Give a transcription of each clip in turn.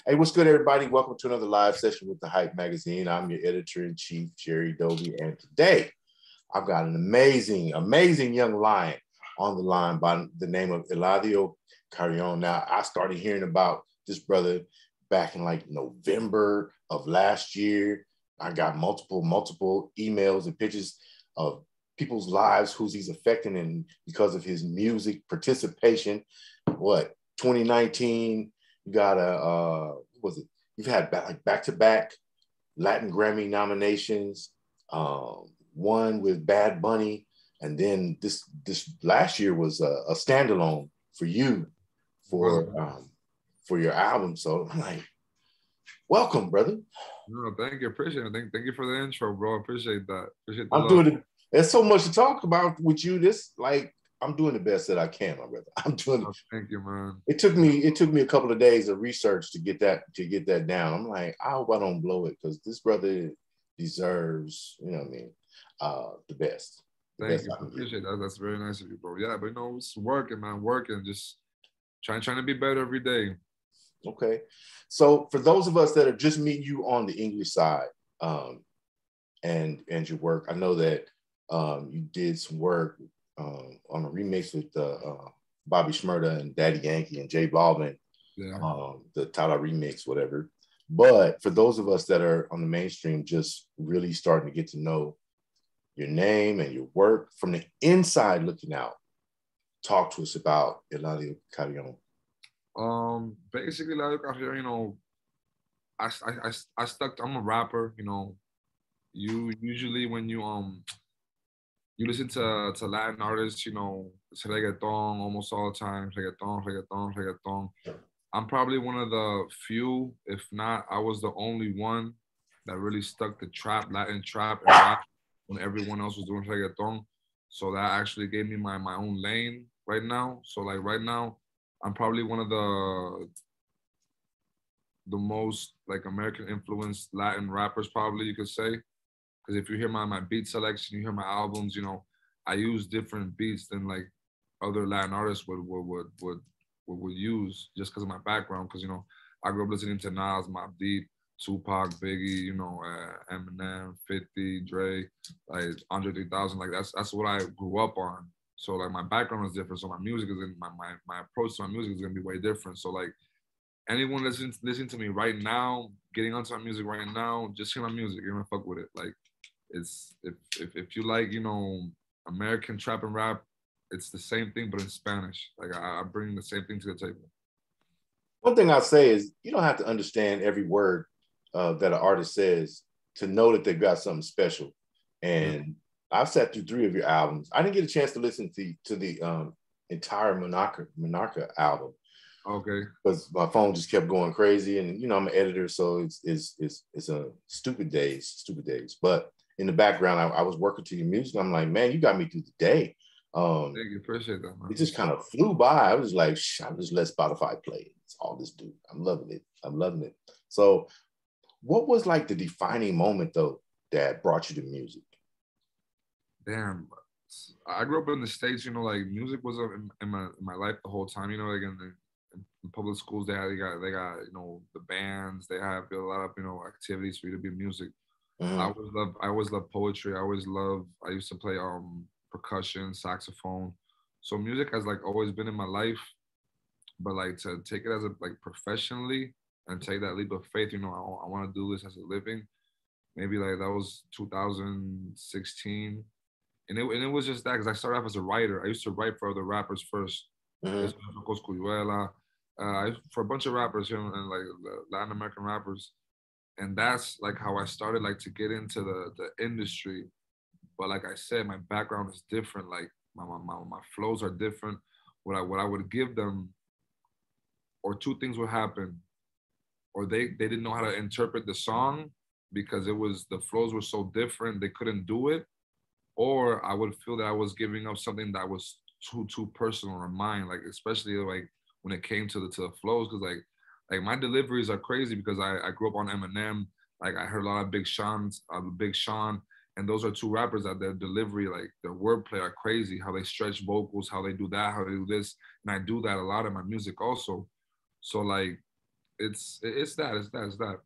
Hey, what's good, everybody? Welcome to another live session with the Hype Magazine. I'm your editor-in-chief, Jerry Dobie, and today I've got an amazing, amazing young lion on the line by the name of Eladio Carrión. Now, I started hearing about this brother back in like November of last year. I got multiple emails and pictures of people's lives, who's he's affecting, and because of his music participation. 2019, you got you've had back-to-back Latin Grammy nominations, one with Bad Bunny, and then this last year was a standalone for you for your album. So I'm like, welcome, brother. No, thank you. Appreciate it. Thank you for the intro, bro. Appreciate that. Appreciate the I'm love. doing it. There's so much to talk about with you. I'm doing the best that I can, my brother. I'm doing it. Thank you, man. It took me a couple of days of research to get that down. I'm like, I hope I don't blow it, because this brother deserves, the best. Thank you. Appreciate that. That's very nice of you, bro. Yeah, but it's working, man. Working, just trying to be better every day. Okay. So for those of us that are just meeting you on the English side, and your work, I know that you did some work on a remix with Bobby Shmurda and Daddy Yankee and J Balvin, the Tyler remix, whatever. But for those of us that are on the mainstream, just really starting to get to know your name and your work from the inside looking out, talk to us about Eladio Carrión. Basically, Eladio Carrión, I stuck. I'm a rapper. You usually when you listen to Latin artists, it's reggaeton almost all the time. Reggaeton. I'm probably one of the few, if not, I was the only one that really stuck to Latin trap, and rap when everyone else was doing reggaeton. So that actually gave me my own lane right now. So like right now, I'm probably one of the most like American influenced Latin rappers, probably you could say. Because if you hear my beat selection, you hear my albums, I use different beats than like other Latin artists would use, just because of my background. Because I grew up listening to Nas, Mobb Deep, Tupac, Biggie, Eminem, 50, Dre, like Andre 3000. Like that's what I grew up on. So like my background is different. So my music is my approach to my music is gonna be way different. So like anyone listening to me right now, getting onto my music right now, just hear my music. You're gonna fuck with it. Like it's if you like American trap and rap, it's the same thing but in Spanish. Like I bring the same thing to the table. One thing I say is you don't have to understand every word that an artist says to know that they've got something special. And I've sat through 3 of your albums. I didn't get a chance to listen to the entire Monarca album. Okay. Because my phone just kept going crazy, and I'm an editor, so it's a stupid days. But in the background, I was working to your music. I'm like, man, you got me through the day. Thank you, appreciate that, man. It just kind of flew by. I was like, I'll just let Spotify play it. It's all this dude. I'm loving it. So, what was like the defining moment though that brought you to music? Damn, I grew up in the States. Like music was in my life the whole time. Like in public schools, they got the bands. They have a lot of activities for you to be music. I always love poetry. I used to play percussion, saxophone. So music has like always been in my life, but like to take it as like professionally and take that leap of faith, I want to do this as a living. Maybe like that was 2016, and it was just that because I started off as a writer. I used to write for other rappers first. For a bunch of rappers, and like Latin American rappers. And that's like how I started like to get into the industry. But like I said, my background is different. Like my flows are different. What I would give them, or 2 things would happen, or they didn't know how to interpret the song because the flows were so different they couldn't do it, or I would feel that I was giving up something that was too personal or mine. Like especially like when it came to the flows, because like my deliveries are crazy because I grew up on Eminem. Like I heard a lot of Big Sean, and those are 2 rappers that their delivery, like their wordplay are crazy. How they stretch vocals, how they do that, how they do this, and I do that a lot in my music also. So like it's that.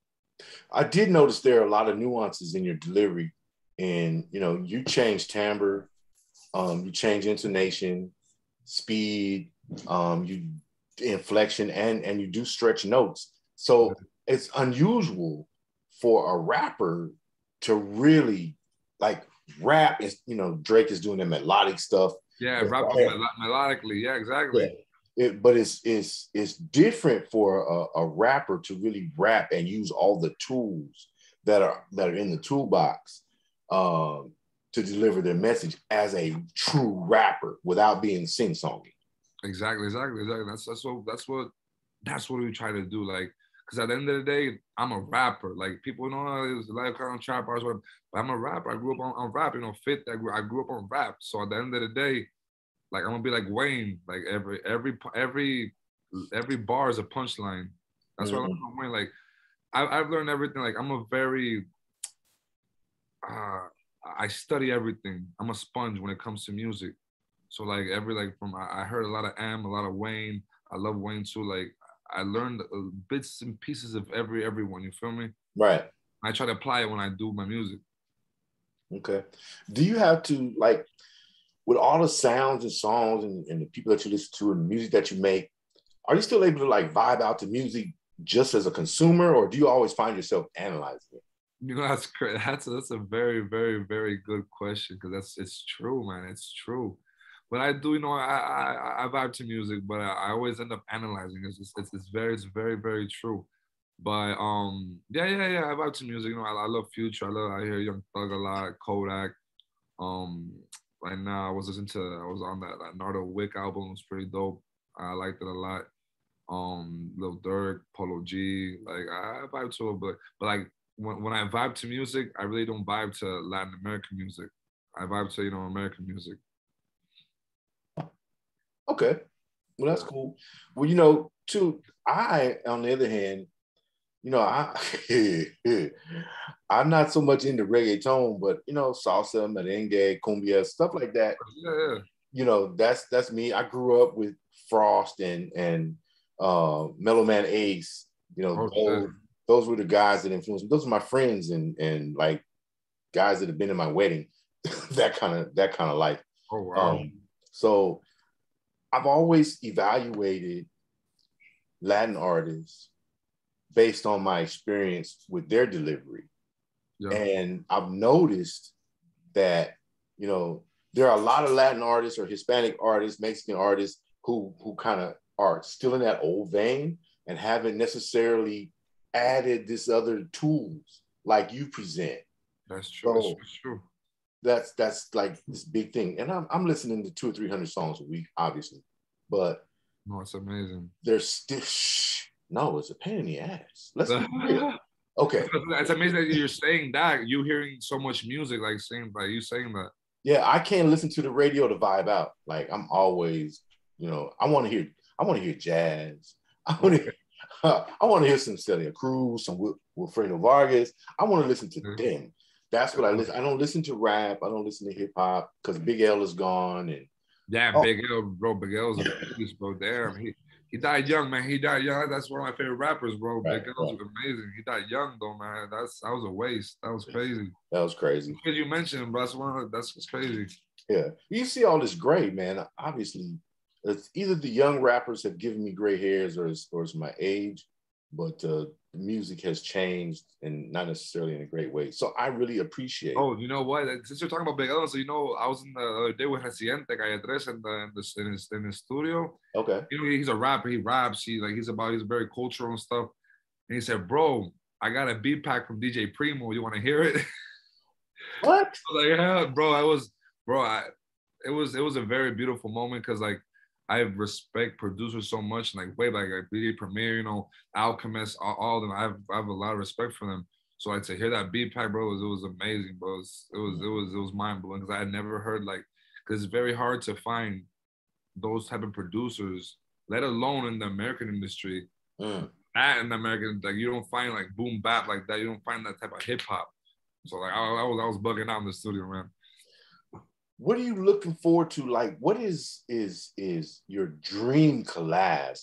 I did notice there are a lot of nuances in your delivery, and you change timbre, you change intonation, speed, you inflection, and you do stretch notes. So it's unusual for a rapper to really like rap. Is Drake is doing the melodic stuff. Yeah, rap melodically. Yeah, exactly. But it's different for a rapper to really rap and use all the tools that are in the toolbox to deliver their message as a true rapper without being sing-songy. Exactly. That's what we try to do. Like, because at the end of the day, I'm a rapper. Like, people know it was Eladio Carrión trap artist, but I'm a rapper. I grew up on rap. Fit that. I grew up on rap. So at the end of the day, like, I'm gonna be like Wayne. Like every bar is a punchline. That's why I'm Wayne. Like, I've learned everything. Like, I'm a very I study everything. I'm a sponge when it comes to music. So like I heard a lot of a lot of Wayne. I love Wayne too. Like, I learned bits and pieces of everyone. You feel me? Right. I try to apply it when I do my music. Okay. Do you have to, like, with all the sounds and songs and the people that you listen to and the music that you make, are you still able to like vibe out to music just as a consumer, or do you always find yourself analyzing it? That's great. That's a very, very, very good question, because it's true, man. It's true. But I do, I vibe to music, but I always end up analyzing. It's very, very true. But yeah, I vibe to music. I love Future. I hear Young Thug a lot, Kodak. Right now I was on that Nardo Wick album. It was pretty dope. I liked it a lot. Lil Durk, Polo G. Like, I vibe to it, but like when I vibe to music, I really don't vibe to Latin American music. I vibe to American music. Okay, well, that's cool. Well, too, I, on the other hand, I'm not so much into reggaeton, but salsa, merengue, cumbia, stuff like that. Yeah. That's me. I grew up with Frost and Mellow Man Ace. Those were the guys that influenced me. Those are my friends and like guys that have been in my wedding. that kind of life. Oh wow. So I've always evaluated Latin artists based on my experience with their delivery. Yeah. And I've noticed that, there are a lot of Latin artists or Hispanic artists, Mexican artists who kind of are still in that old vein and haven't necessarily added this other tools like you present. That's true. So that's true. That's like this big thing. And I'm listening to 200 or 300 songs a week, obviously. But no, it's amazing. There's still no, it's a pain in the ass. Let's be real. Okay. It's amazing that you're saying that. You hearing so much music, like you saying that. Yeah, I can't listen to the radio to vibe out. Like, I'm always, I want to hear jazz. I want to hear some Celia Cruz, some Wilfredo Vargas. I want to listen to them. That's what I listen. I don't listen to rap. I don't listen to hip hop because Big L is gone. And Big L, bro. Big L's a beast, bro. Damn, he died young, man. He died young. That's one of my favorite rappers, bro. Right, Big L's amazing. He died young, though, man. That was a waste. That was crazy. That was crazy. Because you mentioned, bro. That's crazy. Yeah, you see all this gray, man. Obviously, it's either the young rappers have given me gray hairs or it's my age, but the music has changed and not necessarily in a great way. So I really appreciate. Oh, you know what? Since you're talking about Big L, so I was in the other day with Residente Calle Tres in the studio. Okay. He's a rapper. He raps. He's very cultural and stuff. And he said, "Bro, I got a beat pack from DJ Primo. You want to hear it?" What? I was like, yeah, bro. It was a very beautiful moment because like I respect producers so much, like DJ Premier, Alchemist, all of them. I have a lot of respect for them. So like to hear that beat pack, bro, it was amazing, bro. It was mind blowing because I had never heard because it's very hard to find those type of producers, let alone in the American industry. That in the American, like you don't find like boom bap like that. You don't find that type of hip hop. So like I was bugging out in the studio, man. What are you looking forward to? Like, what is your dream collab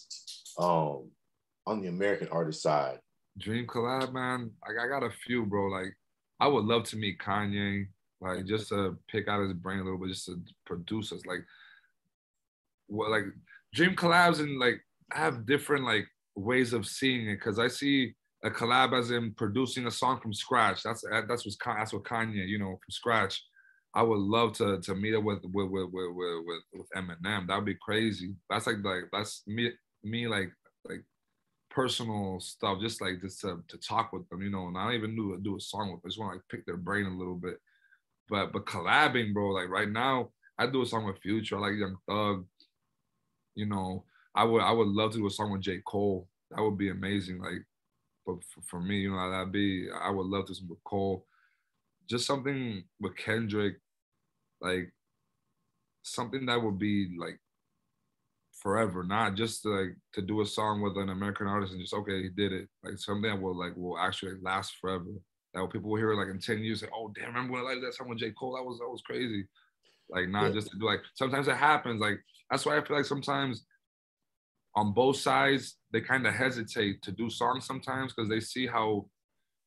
on the American artist side? Dream collab, man. I got a few, bro. Like, I would love to meet Kanye, like just to pick out his brain a little bit, just to produce us. Like, what, like dream collabs and like have different like ways of seeing it. Cause I see a collab as in producing a song from scratch. That's what Kanye, you know, from scratch. I would love to meet up with Eminem. That would be crazy. That's that's me like personal stuff, just to talk with them, you know. And I don't even do a song with them. I just want to like pick their brain a little bit. But collabing, bro, like right now, I do a song with Future. I like Young Thug. You know, I would love to do a song with J. Cole. That would be amazing. Like, but for me, you know, I would love to do with Cole. Just something with Kendrick, like something that would be like forever, not just to do a song with an American artist and just okay, he did it. Like something that will actually last forever. That people will hear it like in 10 years, say, oh damn, remember when I liked that song with J. Cole? That was crazy. Like not Yeah. just to do like sometimes it happens. Like that's why I feel like sometimes on both sides they kind of hesitate to do songs sometimes because they see how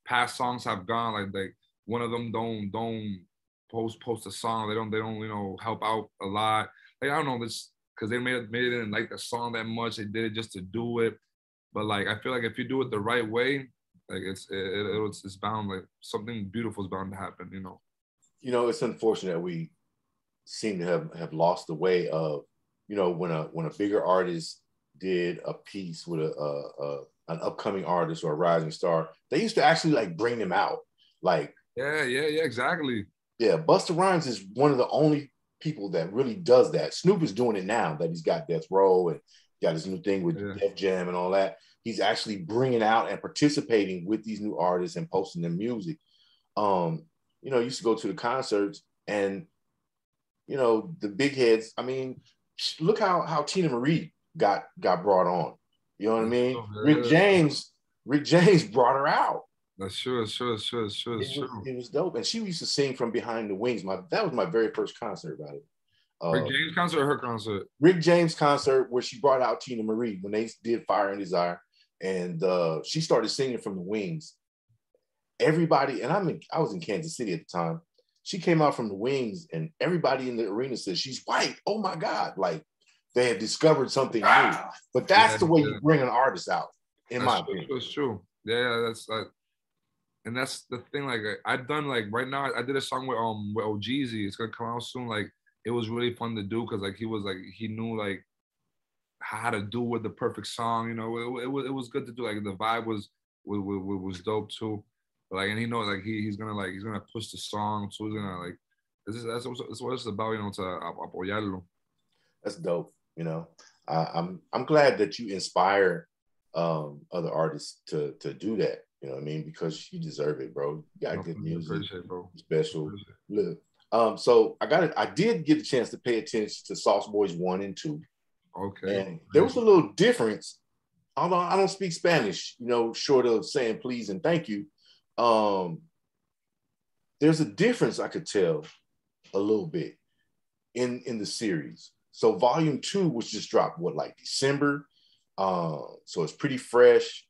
past songs have gone. Like one of them don't post a song. They don't you know help out a lot. Like I don't know this because they made it didn't like the song that much. They did it just to do it. But like I feel like if you do it the right way, like it's bound like something beautiful is bound to happen. You know. You know, it's unfortunate we seem to have lost the way of, you know, when a bigger artist did a piece with an upcoming artist or a rising star, they used to actually like bring them out. Like, Yeah, exactly. yeah, Busta Rhymes is one of the only people that really does that. Snoop is doing it now that he's got Death Row and got his new thing with Def Jam and all that. He's actually bringing out and participating with these new artists and posting their music. You know, I used to go to the concerts and, you know, the big heads. I mean, look how Tina Marie got brought on. You know what I mean? Rick James brought her out. That's true. It's true. It was dope, and she used to sing from behind the wings. That was my very first concert about it. Rick James concert or her concert? Rick James concert where she brought out Tina Marie when they did Fire and Desire, and she started singing from the wings. Everybody, and I was in Kansas City at the time. She came out from the wings, and everybody in the arena said she's white. Oh my God! Like they had discovered something new. But that's the way you bring an artist out, in my opinion. That's true. Yeah, that's and that's the thing. Like I've done like right now, I did a song with OGZ. It's gonna come out soon. Like it was really fun to do because like he knew like how to do with the perfect song. You know, it was good to do. Like the vibe was dope too. But like and he knows like he's gonna push the song. So he's gonna like that's what it's about. You know, to apoyarlo. That's dope. You know, I'm glad that you inspire other artists to do that. You know what I mean? Because you deserve it, bro. You got good music, bro. special. Look, so I did get a chance to pay attention to Sauce Boys 1 and 2. Okay. And there was a little difference. Although I don't speak Spanish, you know, short of saying please and thank you. There's a difference I could tell a little bit in the series. So volume 2 was just dropped, like December? So it's pretty fresh.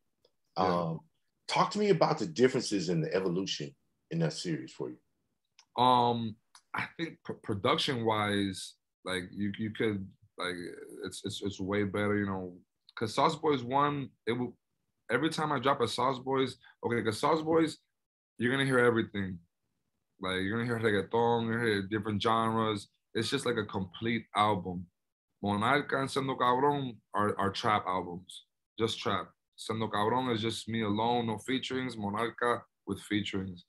Talk to me about the differences in the evolution in that series for you. I think production wise, like you could like it's way better, you know, because Sauce Boys 1, it will every time I drop a Sauce Boys, okay, because Sauce Boys, you're gonna hear everything. Like you're gonna hear reggaeton, you're gonna hear different genres. It's just like a complete album. Monarca and Sendo Cabrón are trap albums, just trap. Sendo Cabrón is just me alone, no featurings. Monarca with featurings.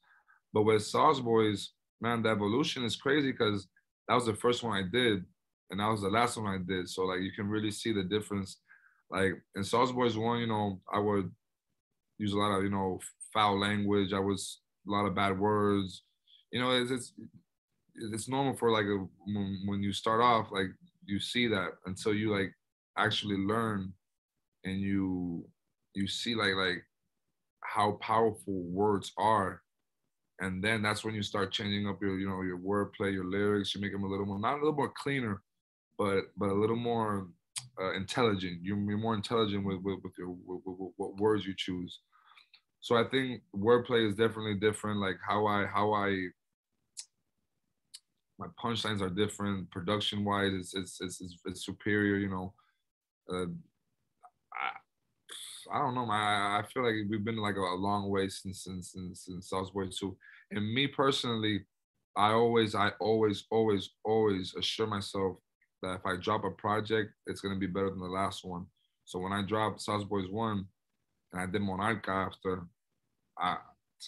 But with Sauce Boys, man, the evolution is crazy because that was the first one I did, and that was the last one I did. So like you can really see the difference. Like in Sauce Boys 1, you know, I would use a lot of, you know, foul language. I was a lot of bad words. You know, it's normal for like when you start off, like you see that until you like actually learn and you see like how powerful words are. And then that's when you start changing up your, you know, your wordplay, your lyrics. You make them a little more, not a little more cleaner, but a little more intelligent. You're more intelligent with with what words you choose. So I think wordplay is definitely different. Like how I my punchlines are different. Production wise, it's superior. You know, uh, I don't know. I feel like we've been like a long way since Southboy 2. And me personally, I always assure myself that if I drop a project, it's gonna be better than the last one. So when I dropped South Boys 1 and I did Monarca after, I,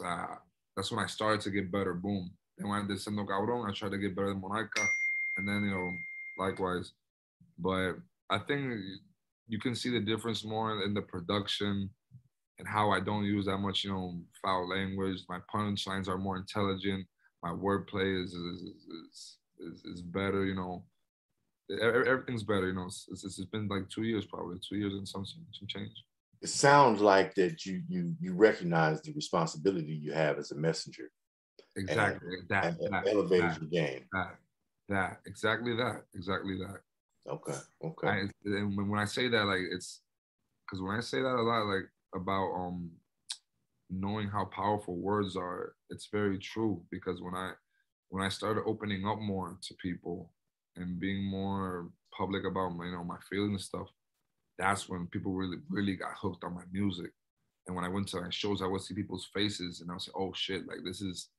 uh, that's when I started to get better. Boom. And when I did Sendo Cabrón, I tried to get better than Monarca. And then, you know, likewise. But I think you can see the difference more in the production and how I don't use that much, you know, foul language. My punchlines are more intelligent. My wordplay is better, you know. Everything's better, you know. It's been like 2 years, probably 2 years and some change. It sounds like that you recognize the responsibility you have as a messenger. Exactly. And elevated your game. Exactly that. Okay. Okay. And when I say that, like, it's because when I say that a lot, like about knowing how powerful words are, it's very true. Because when I started opening up more to people and being more public about my, you know, my feelings and stuff, that's when people really got hooked on my music. And when I went to shows, I would see people's faces, and I was like, oh shit, like this is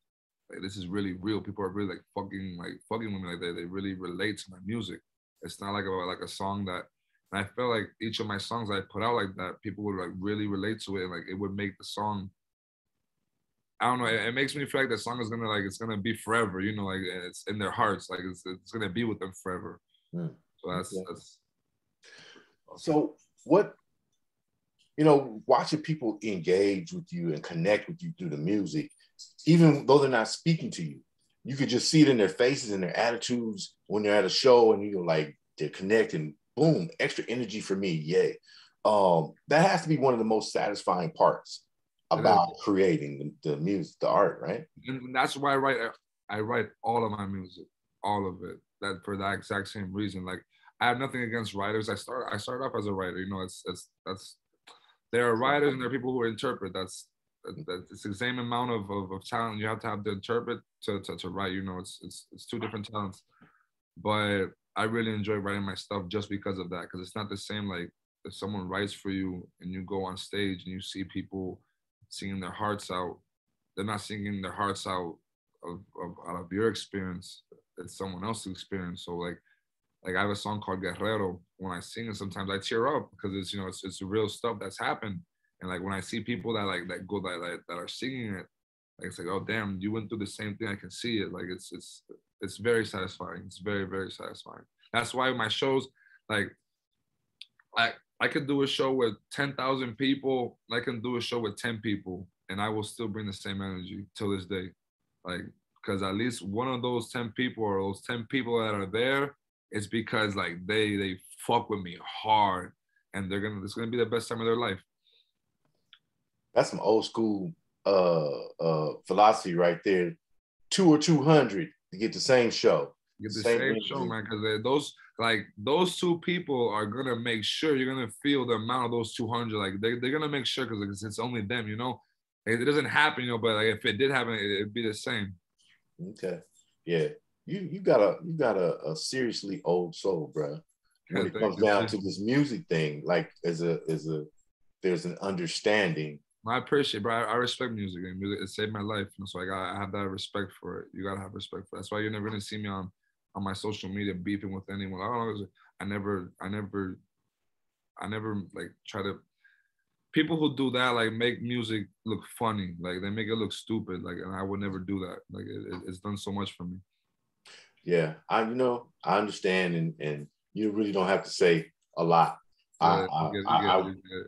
really real. People are really fucking with me. Like they really relate to my music. It's not like a song that. And I felt like each of my songs I put out like that, people would like really relate to it, and like it would make the song. I don't know. It makes me feel like the song is it's gonna be forever. You know, like it's in their hearts. Like it's gonna be with them forever. So that's. So what, you know, watching people engage with you and connect with you through the music, even though they're not speaking to you, you could just see it in their faces and their attitudes when they're at a show, and you're like, they're connecting, boom, extra energy for me, yay. That has to be one of the most satisfying parts about creating the music, the art, right? And that's why I write all of my music, all of it. That for that exact same reason. Like I have nothing against writers. I started off as a writer. You know, that's there are writers and there are people who interpret. That's it's the same amount of talent you have to interpret to write. You know, it's two different talents. But I really enjoy writing my stuff just because of that. Because it's not the same like if someone writes for you and you go on stage and you see people singing their hearts out. They're not singing their hearts out out of your experience. It's someone else's experience. So like I have a song called Guerrero. When I sing it, sometimes I tear up because it's, you know, it's real stuff that's happened. And like when I see people that are singing it, like it's like, oh damn, you went through the same thing. I can see it. Like it's very satisfying. It's very, very satisfying. That's why my shows, like I could do a show with 10,000 people. I can do a show with 10 people, and I will still bring the same energy till this day. Like, because at least one of those 10 people or those 10 people that are there, it's because like they fuck with me hard, and it's gonna be the best time of their life. That's some old school philosophy right there. 2 or 200 to get the same show. Get the same show, man, because those two people are gonna make sure you're gonna feel the amount of those 200. Like they're gonna make sure because it's only them, you know. It doesn't happen, you know, but like if it did happen, it'd be the same. Okay, yeah, you got a seriously old soul, bro. When it comes down to this music thing, like there's an understanding. I appreciate it, bro. I respect music, and music it saved my life. So I have that respect for it. You gotta have respect for it. That's why you're never gonna see me on my social media beefing with anyone. I don't know. I never like try to. People who do that like make music look funny, like they make it look stupid. Like, and I would never do that. Like it's done so much for me. Yeah, I understand, and you really don't have to say a lot. Yeah,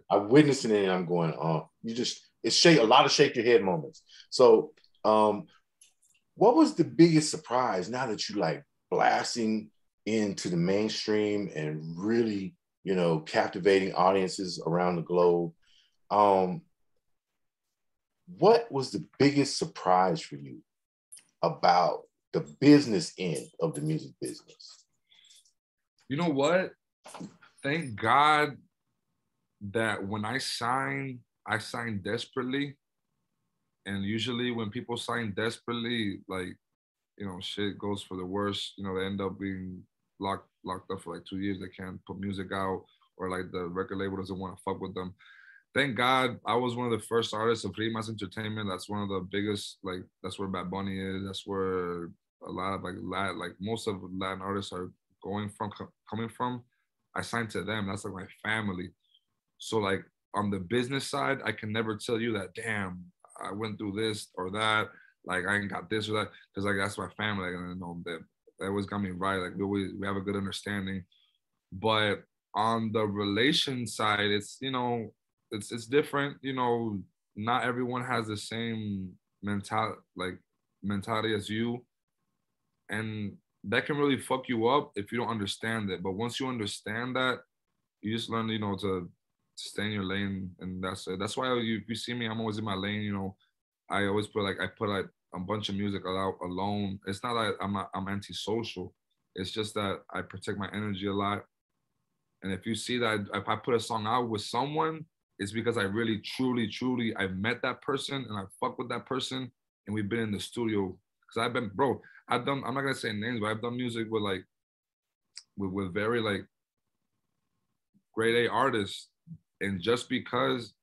I'm witnessing it, and I'm going, it's a lot of shake your head moments. So, what was the biggest surprise now that you like blasting into the mainstream and really, you know, captivating audiences around the globe? What was the biggest surprise for you about the business end of the music business? You know what? thank God that when I sign desperately. And usually when people sign desperately, like, you know, shit goes for the worst. You know, they end up being locked up for like 2 years. They can't put music out, or like the record label doesn't want to fuck with them. Thank God I was one of the first artists of Rimas Entertainment. That's one of the biggest, like, that's where Bad Bunny is. That's where a lot of like most of Latin artists are coming from. I signed to them. That's like my family. So like on the business side, I can never tell you that, damn, I went through this or that, like I ain't got this or that, because like that's my family, and you know that always got me right. Like we have a good understanding. But on the relation side, it's, you know, it's different. You know, not everyone has the same mentality as you, and that can really fuck you up if you don't understand it. But once you understand that, you just learn, you know, to stay in your lane, and that's it. That's why if you see me, I'm always in my lane. You know, I always put like a bunch of music out alone. It's not like I'm antisocial. It's just that I protect my energy a lot. And if you see that if I put a song out with someone, it's because I really truly I've met that person and I fuck with that person, and we've been in the studio. Because I've done, I'm not gonna say names, but I've done music with like with very like grade A artists, and just because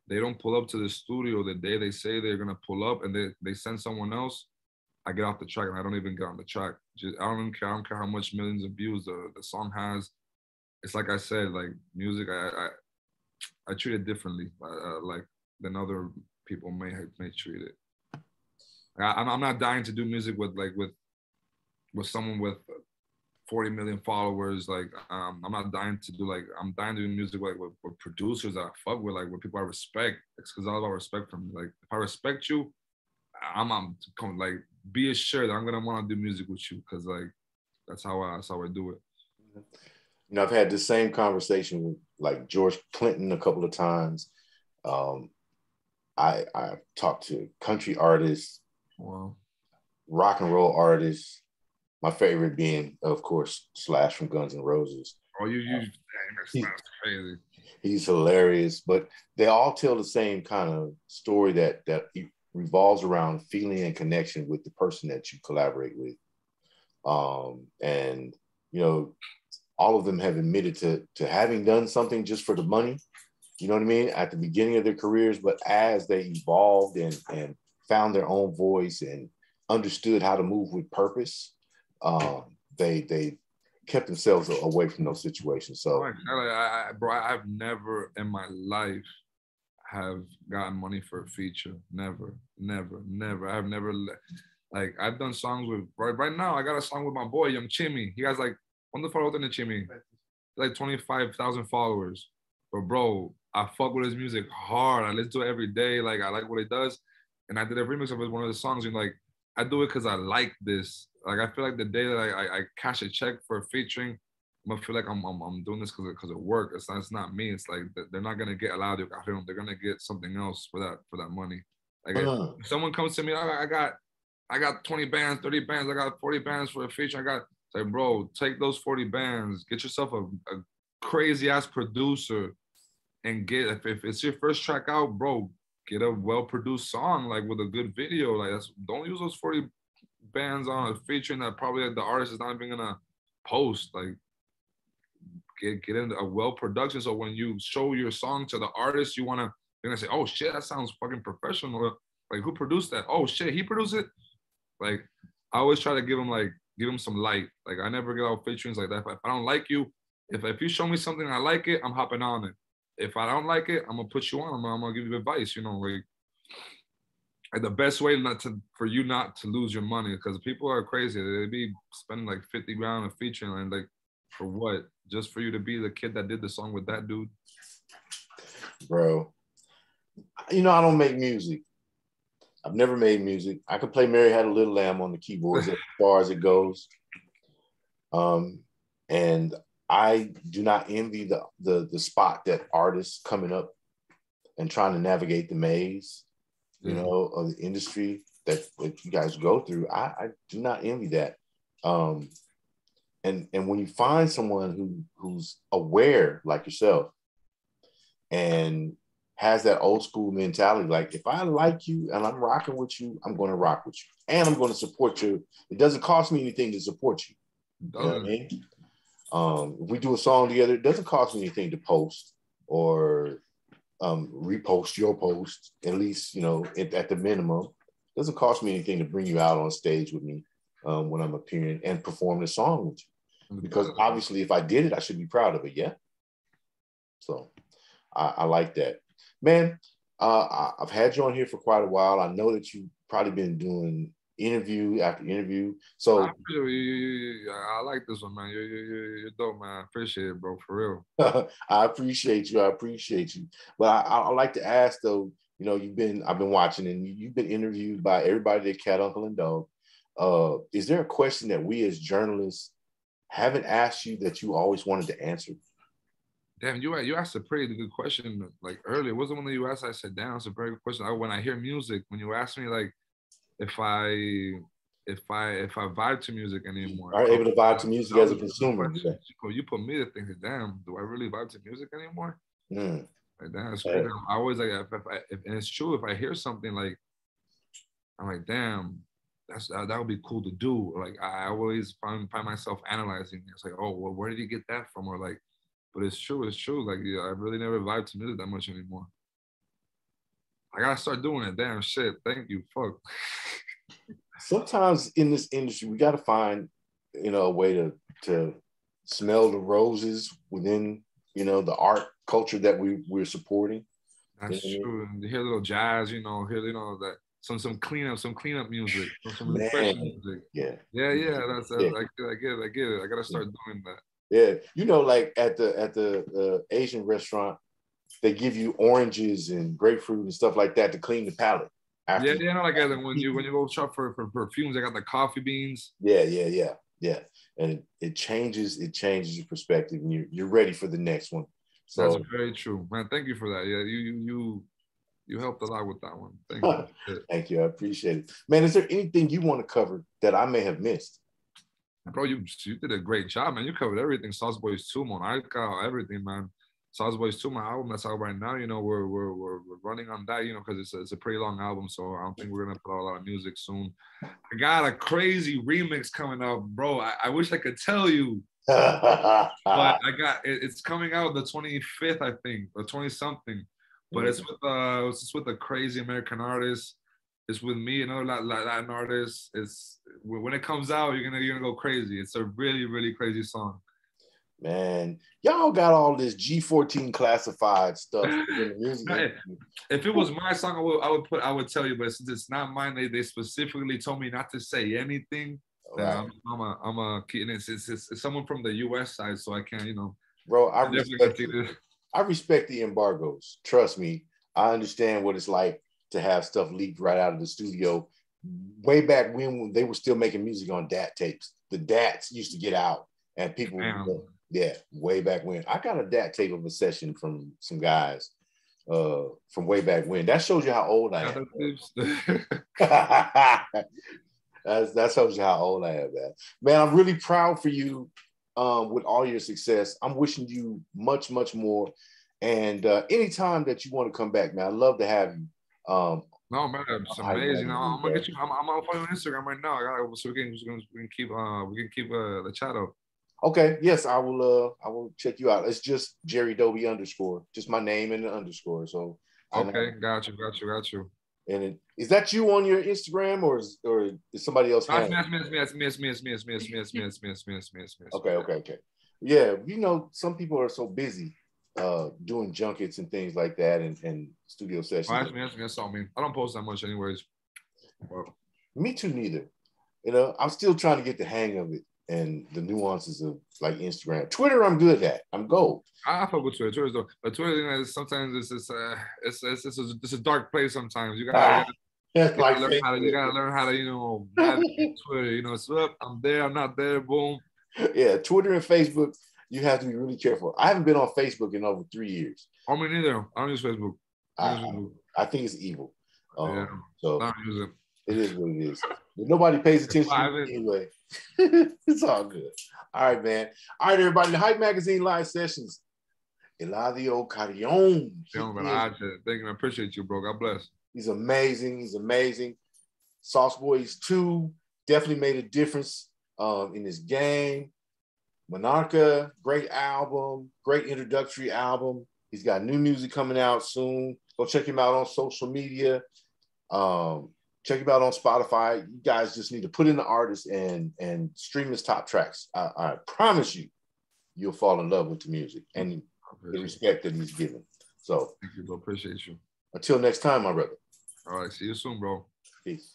they don't pull up to the studio the day they say they're gonna pull up, and they send someone else, I get off the track and I don't even get on the track. I don't even care. I don't care how much millions of views the song has. It's like I said, like music, I treat it differently, like than other people may treat it. I'm not dying to do music with someone with 40 million followers. Like I'm not dying to do I'm dying to do music with producers that I fuck with people I respect. It's because all about respect from me. Like if I respect you, I'm like be assured that I'm gonna want to do music with you, because like that's how I do it. You know, I've had the same conversation with like George Clinton a couple of times. I've talked to country artists, wow, rock and roll artists. My favorite being, of course, Slash from Guns N' Roses. Oh, that's crazy. He's hilarious, but they all tell the same kind of story that revolves around feeling and connection with the person that you collaborate with. And you know, all of them have admitted to having done something just for the money, you know what I mean, at the beginning of their careers, but as they evolved and found their own voice and understood how to move with purpose, they kept themselves away from those situations. So, bro, I've never in my life have gotten money for a feature. Never. I've never, like, I've done songs with, right now, I got a song with my boy, Young Chimmy. He has like, ¿cuántos followers tiene Chimmy? Like 25,000 followers. But bro, I fuck with his music hard. I listen to it every day. Like, I like what he does. And I did a remix of one of the songs, and like, I do it because I like this. Like, I feel like the day that I cash a check for featuring, I'm gonna feel like I'm doing this because of work. It's not me. It's like they're not gonna get Eladio Carrión. They're gonna get something else for that money. Like if someone comes to me, I got 20 bands, 30 bands, I got 40 bands for a feature. It's like, bro, take those 40 bands, get yourself a crazy ass producer, and if it's your first track out, bro, get a well-produced song, like with a good video. Like don't use those 40 bands on a featuring that probably the artist is not even gonna post. Like get into a well production, so when you show your song to the artist, they're gonna say, oh shit, that sounds fucking professional. Like, who produced that? Oh shit, he produced it. Like, I always try to give him some light. Like, I never get out featurings like that. If I don't like you, if you show me something I like it, I'm hopping on it. If I don't like it, I'm gonna put you on. I'm gonna give you advice. You know, like the best way for you not to lose your money, because people are crazy. They be spending like 50 grand a feature, and like, for what? Just for you to be the kid that did the song with that dude? Bro, you know, I don't make music. I've never made music. I could play Mary Had a Little Lamb on the keyboards as far as it goes. And I do not envy the spot that artists coming up and trying to navigate the maze, you know, of the industry that you guys go through. I do not envy that. and when you find someone who's aware like yourself and has that old school mentality, like if I like you and I'm rocking with you, I'm going to rock with you and I'm going to support you. It doesn't cost me anything to support you. You know what I mean? If we do a song together, it doesn't cost me anything to post or repost your post, at least, you know, at the minimum. It doesn't cost me anything to bring you out on stage with me when I'm appearing and perform the song with you. Because obviously, if I did it, I should be proud of it, yeah? So I like that. Man, I've had you on here for quite a while. I know that you've probably been doing interview after interview. So I like this one, man. You're dope, man. I appreciate it, bro, for real. I appreciate you. I appreciate you. But I like to ask though, you know, I've been watching and you've been interviewed by everybody at Cat, Uncle, and Dog. Is there a question that we as journalists haven't asked you that you always wanted to answer? Damn, you asked a pretty good question like earlier. It wasn't one that you asked. I said, damn, it's a very good question. When I hear music, when you ask me like if I vibe to music anymore, are able to vibe to music as a consumer. You put me to think, damn, do I really vibe to music anymore? Mm. Like that's crazy. I always like and it's true. If I hear something like, I'm like, damn, that would be cool to do. Like I always find myself analyzing. It's like, oh, well, where did you get that from? Or like, but it's true. It's true. Like I really never vibe to music that much anymore. I gotta start doing it. Damn shit. Thank you. Fuck. Sometimes in this industry, we gotta find, you know, a way to smell the roses within, you know, the art culture that we're supporting. That's true. And hear a little jazz, you know, that some cleanup music, some refreshing music. Yeah. That's I get it. I gotta start doing that. Yeah, you know, like at the Asian restaurant, they give you oranges and grapefruit and stuff like that to clean the palate. Like when you go shop for perfumes, they got the coffee beans. Yeah. And it changes your perspective, and you're ready for the next one. So that's very true, man. Thank you for that. Yeah, you helped a lot with that one. Thank you. Thank you. I appreciate it, man. Is there anything you want to cover that I may have missed? Bro, you did a great job, man. You covered everything. Sauce Boys 2, Monarca, everything, man. Sauce Boys 2, my album that's out right now, you know, we're running on that, you know, because it's a pretty long album, so I don't think we're gonna put out a lot of music soon. I got a crazy remix coming up, bro. I wish I could tell you, but it's coming out the 25th, I think, or 20-something. But it's with a crazy American artist. It's with me, another Latin artist. When it comes out, you're gonna go crazy. It's a really, really crazy song. Man, y'all got all this G14 classified stuff in the music. If it was my song, I would tell you, but since it's not mine, they specifically told me not to say anything. Right. I'm a kid. It's someone from the U.S. side, so I can't, you know. Bro, I respect the embargoes. Trust me, I understand what it's like to have stuff leaked right out of the studio. Way back when they were still making music on DAT tapes, the DATs used to get out, and people. Yeah, way back when. I got a DAT tape of a session from some guys from way back when. That shows you how old I am. that shows you how old I am, man. I'm really proud for you with all your success. I'm wishing you much, much more. And anytime that you want to come back, man, I'd love to have you. No, man, it's amazing. I'm gonna get you. I'm on Instagram right now. So we can keep the chat up. Okay, yes, I will check you out. It's just Jerry Dobie _, just my name and the underscore. So okay, got you. And is that you on your Instagram or is somebody else? It's me. Okay. Yeah, you know, some people are so busy doing junkets and things like that and studio sessions. That's all me. I don't post that much anyways. Well, me too, neither. You know, I'm still trying to get the hang of it and the nuances of like Instagram. Twitter, I'm good at. I'm gold. I fuck with Twitter. But Twitter, sometimes it's a dark place. Sometimes you gotta learn how to you know navigate Twitter. You know, so I'm there, I'm not there. Boom. Yeah, Twitter and Facebook, you have to be really careful. I haven't been on Facebook in over 3 years. I mean, neither. I don't use Facebook. I think it's evil. Yeah, so I don't use it. It is what it is. But nobody pays attention to me anyway. It's all good. All right, man. All right, everybody. The Hype Magazine live sessions. Eladio Carrión. Thank you. I appreciate you, bro. God bless. He's amazing. He's amazing. Sauce Boys 2 definitely made a difference in his game. Monarca, great album, great introductory album. He's got new music coming out soon. Go check him out on social media. Check him out on Spotify. You guys just need to put in the artist and stream his top tracks. I promise you, you'll fall in love with the music and the respect that he's given. So thank you, bro. Appreciate you. Until next time, my brother. All right. See you soon, bro. Peace.